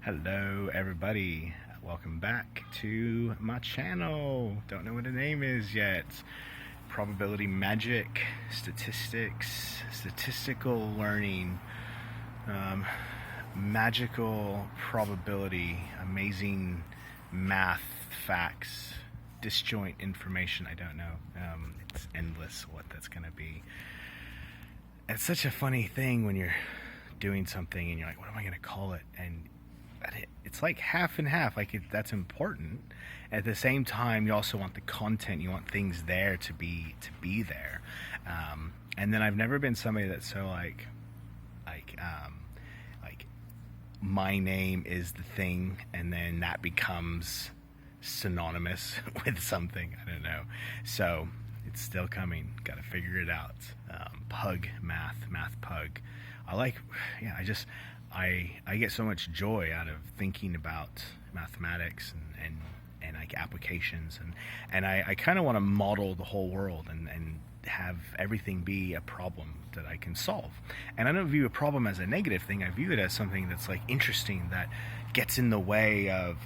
Hello everybody, welcome back to my channel. Don't know what the name is yet. Probability magic, statistics, statistical learning, magical probability, amazing math facts, disjoint information. I don't know. It's endless what that's gonna be. It's such a funny thing when you're doing something and you're like, what am I gonna call it? And it's like half and half. That's important. At the same time, you also want the content. You want things there to be there. And then I've never been somebody that's so like my name is the thing, and then that becomes synonymous with something. I don't know. So it's still coming. Got to figure it out. Math pug. I get so much joy out of thinking about mathematics and like applications, and I kind of want to model the whole world and have everything be a problem that I can solve. And I don't view a problem as a negative thing. I view it as something that's like interesting, that gets in the way of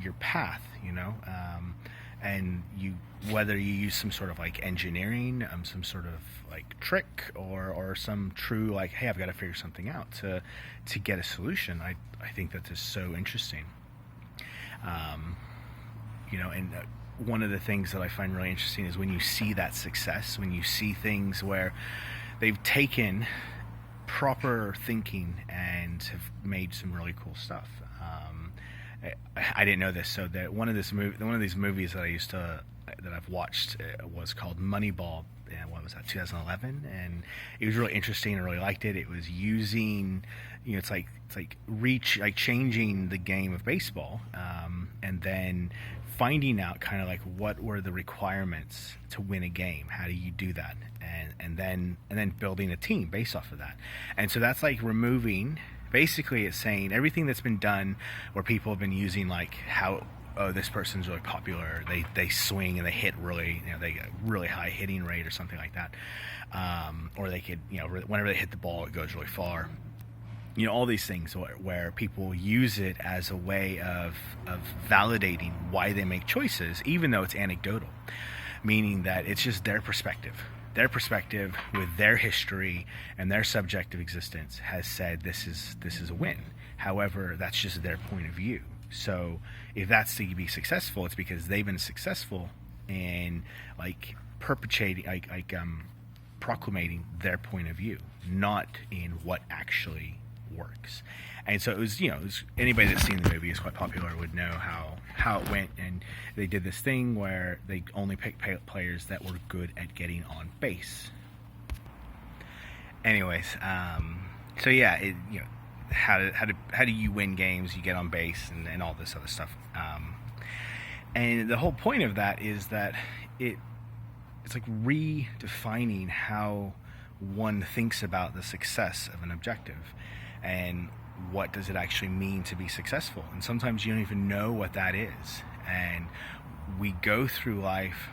your path, and whether you use some sort of like engineering, some sort of like trick, or some true like, hey, I've got to figure something out to get a solution. I think that is so interesting. And one of the things that I find really interesting is when you see that success, when you see things where they've taken proper thinking and have made some really cool stuff. I didn't know this, so that one of these movies that I've watched was called Moneyball. And what was that, 2011? And it was really interesting. I really liked it. It was using, it's like changing the game of baseball, and then finding out kind of like what were the requirements to win a game. How do you do that? And then building a team based off of that. And so that's like removing. Basically, it's saying everything that's been done where people have been using like how, oh, this person's really popular, they swing and they hit really, they get a really high hitting rate or something like that, or they could, whenever they hit the ball, it goes really far. All these things where people use it as a way of validating why they make choices, even though it's anecdotal, meaning that it's just their perspective with their history and their subjective existence has said this is a win. However, that's just their point of view. So if that's to be successful, it's because they've been successful in like perpetuating, proclamating their point of view, not in what actually works. And so it was, anybody that's seen the movie, is quite popular, would know how it went. And they did this thing where they only picked players that were good at getting on base. Anyways, so yeah, how do you win games? You get on base and all this other stuff. And the whole point of that is that it's like redefining how one thinks about the success of an objective, and what does it actually mean to be successful. And sometimes you don't even know what that is, and we go through life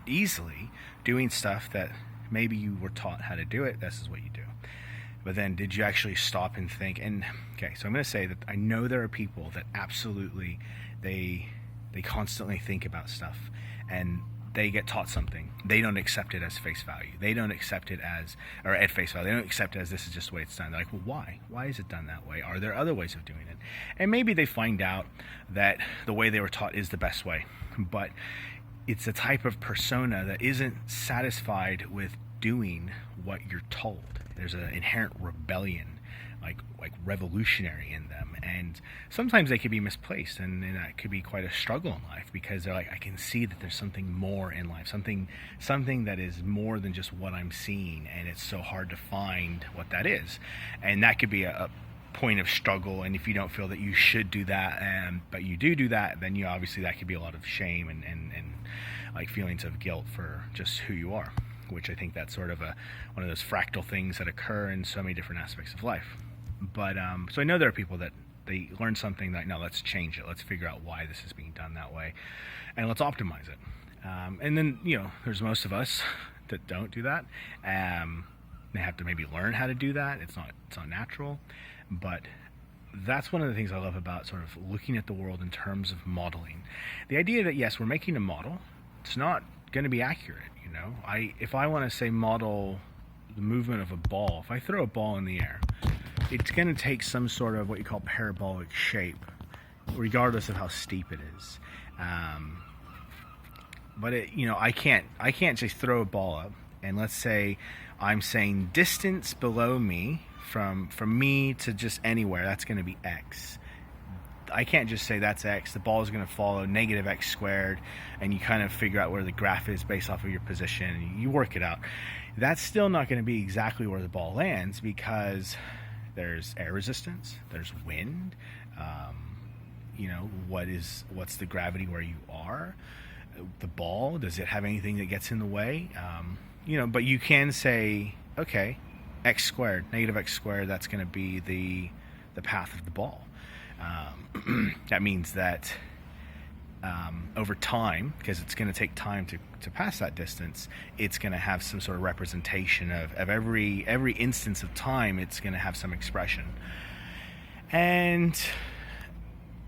easily doing stuff that maybe you were taught how to do it. This is what you do. But then did you actually stop and think? And okay, so I'm going to say that I know there are people that absolutely, they constantly think about stuff, and they get taught something. They don't accept it as face value. They don't accept it or at face value. They don't accept it as this is just the way it's done. They're like, well, why? Why is it done that way? Are there other ways of doing it? And maybe they find out that the way they were taught is the best way. But it's a type of persona that isn't satisfied with doing what you're told. There's an inherent rebellion, like revolutionary in them, and sometimes they could be misplaced, and that could be quite a struggle in life, because they're like, I can see that there's something more in life, something that is more than just what I'm seeing, and it's so hard to find what that is. And that could be a point of struggle. And if you don't feel that you should do that, but you do that, then obviously that could be a lot of shame and like feelings of guilt for just who you are, which I think that's sort of one of those fractal things that occur in so many different aspects of life. But so I know there are people that they learn something that, no, let's change it. Let's figure out why this is being done that way, and let's optimize it. And then there's most of us that don't do that. They have to maybe learn how to do that. It's not natural, but that's one of the things I love about sort of looking at the world in terms of modeling. The idea that, yes, we're making a model, it's not going to be accurate. If I want to say model the movement of a ball, if I throw a ball in the air, it's going to take some sort of what you call parabolic shape, regardless of how steep it is. But I can't just throw a ball up, and let's say I'm saying distance below me from me to just anywhere, that's going to be x. I can't just say that's x. The ball is going to follow negative x squared, and you kind of figure out where the graph is based off of your position, and you work it out. That's still not going to be exactly where the ball lands, because there's air resistance, there's wind. What's the gravity where you are? The ball, does it have anything that gets in the way? But you can say, okay, x squared, negative x squared, that's going to be the path of the ball. That means that over time, because it's going to take time to pass that distance, it's going to have some sort of representation of every instance of time. It's going to have some expression. And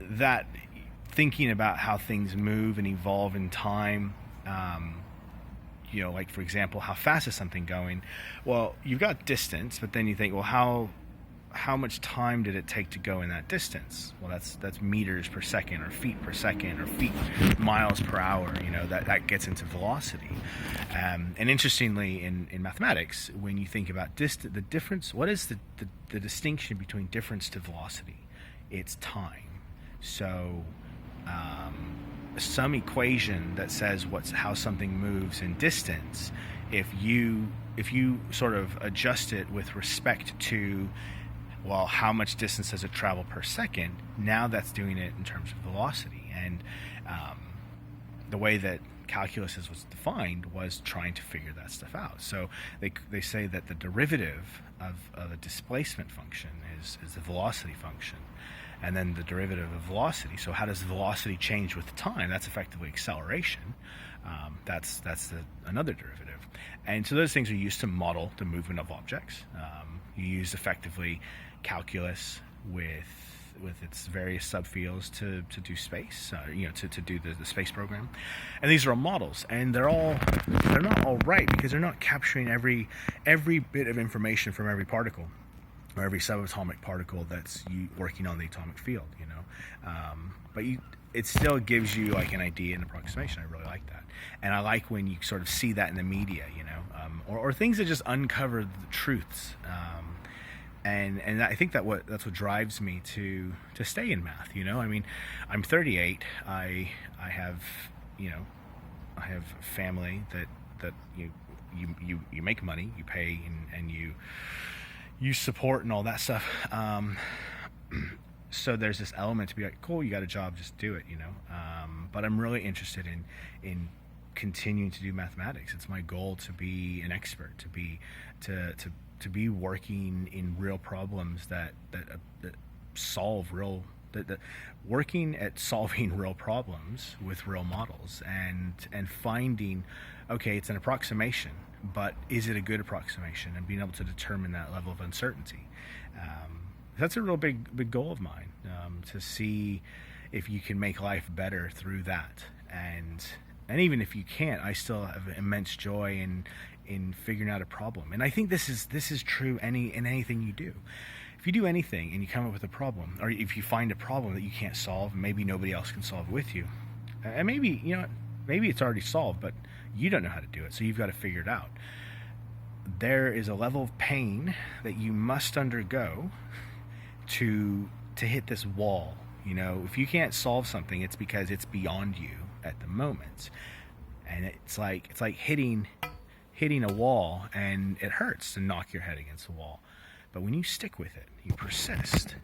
that, thinking about how things move and evolve in time, like, for example, how fast is something going? Well, you've got distance, but then you think, well, how much time did it take to go in that distance? Well, that's meters per second, or feet per second, or miles per hour. That gets into velocity. And interestingly, in mathematics, when you think about the difference, what is the distinction between difference to velocity? It's time. So some equation that says how something moves in distance, if you sort of adjust it with respect to, well, how much distance does it travel per second, now that's doing it in terms of velocity. And the way that calculus was defined was trying to figure that stuff out. So they say that the derivative of a displacement function is the velocity function, and then the derivative of velocity. So how does velocity change with time? That's effectively acceleration. That's another derivative. And so those things are used to model the movement of objects. You use effectively calculus with its various subfields to do space, to do the space program. And these are all models, and they're not all right, because they're not capturing every bit of information from every particle, or every subatomic particle that's working on the atomic field, but it still gives you like an idea and approximation. I really like that, and I like when you sort of see that in the media, or things that just uncover the truths. And I think that's what drives me to stay in math. I'm 38. I have family that you make money, you pay, and you support and all that stuff. So there's this element to be like, cool, you got a job, just do it, But I'm really interested in continuing to do mathematics. It's my goal to be an expert, to be working in real problems that solve working at solving real problems with real models, and finding, okay, it's an approximation, but is it a good approximation, and being able to determine that level of uncertainty. That's a real big goal of mine, to see if you can make life better through that. And even if you can't, I still have immense joy in figuring out a problem. And I think this is true in anything you do. If you do anything and you come up with a problem, or if you find a problem that you can't solve, and maybe nobody else can solve it with you, and maybe it's already solved, but you don't know how to do it, so you've got to figure it out. There is a level of pain that you must undergo to hit this wall. If you can't solve something, it's because it's beyond you at the moment, and it's like hitting a wall, and it hurts to knock your head against the wall. But when you stick with it, you persist.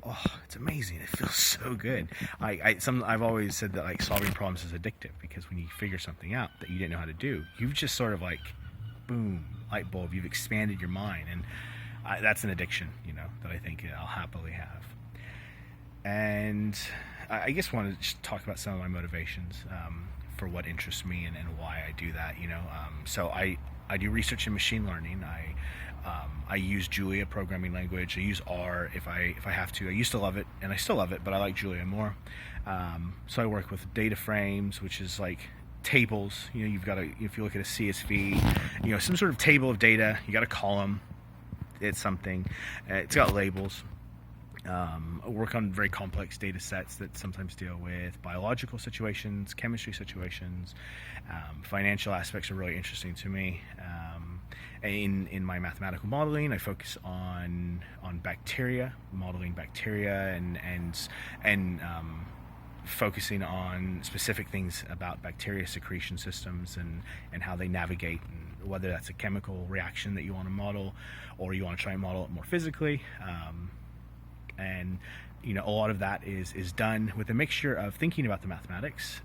Oh, it's amazing. It feels so good. I've always said that like solving problems is addictive, because when you figure something out that you didn't know how to do, you've just sort of like, boom, light bulb. You've expanded your mind, and that's an addiction, that I think I'll happily have. And I just want to just talk about some of my motivations. for what interests me and why I do that. So I do research in machine learning. I use Julia programming language. I use R if I have to. I used to love it, and I still love it, but I like Julia more. So I work with data frames, which is like tables. You've got to, if you look at a CSV, some sort of table of data, you got a column. It's something. It's got labels. I work on very complex data sets that sometimes deal with biological situations, chemistry situations. Financial aspects are really interesting to me. In my mathematical modeling, I focus on bacteria, modeling bacteria, and focusing on specific things about bacteria secretion systems and how they navigate, and whether that's a chemical reaction that you want to model, or you want to try and model it more physically. And a lot of that is done with a mixture of thinking about the mathematics.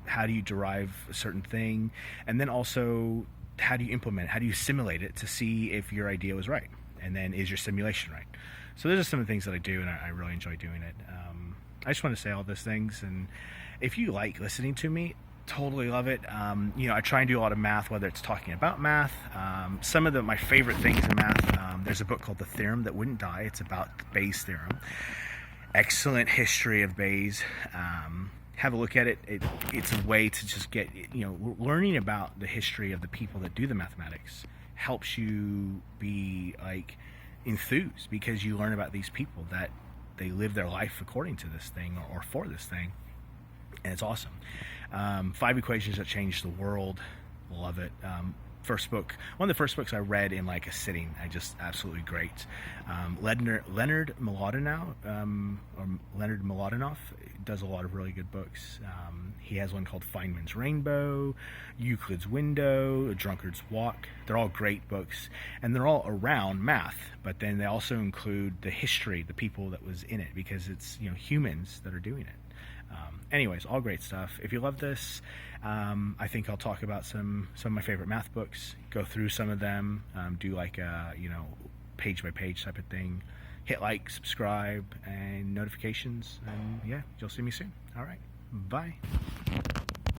How do you derive a certain thing, and then also how do you implement it? How do you simulate it to see if your idea was right, and then is your simulation right? So those are some of the things that I do, and I really enjoy doing it. I just want to say all those things, and if you like listening to me, totally love it. I try and do a lot of math, whether it's talking about math. Some of my favorite things in math, there's a book called The Theorem That Wouldn't Die. It's about Bayes' theorem. Excellent history of Bayes. Have a look at it. It's a way to just get, learning about the history of the people that do the mathematics helps you be like enthused, because you learn about these people that they live their life according to this thing or for this thing. And it's awesome. 5 Equations That Changed the World. Love it. First book, one of the first books I read in like a sitting. I just absolutely great. Leonard Mlodinow does a lot of really good books. He has one called Feynman's Rainbow, Euclid's Window, A Drunkard's Walk. They're all great books, and they're all around math, but then they also include the history, the people that was in it, because it's humans that are doing it. Anyways, all great stuff. If you love this, I think I'll talk about some of my favorite math books, go through some of them, do like a page by page type of thing. Hit like, subscribe, and notifications, and yeah, you'll see me soon. All right, bye.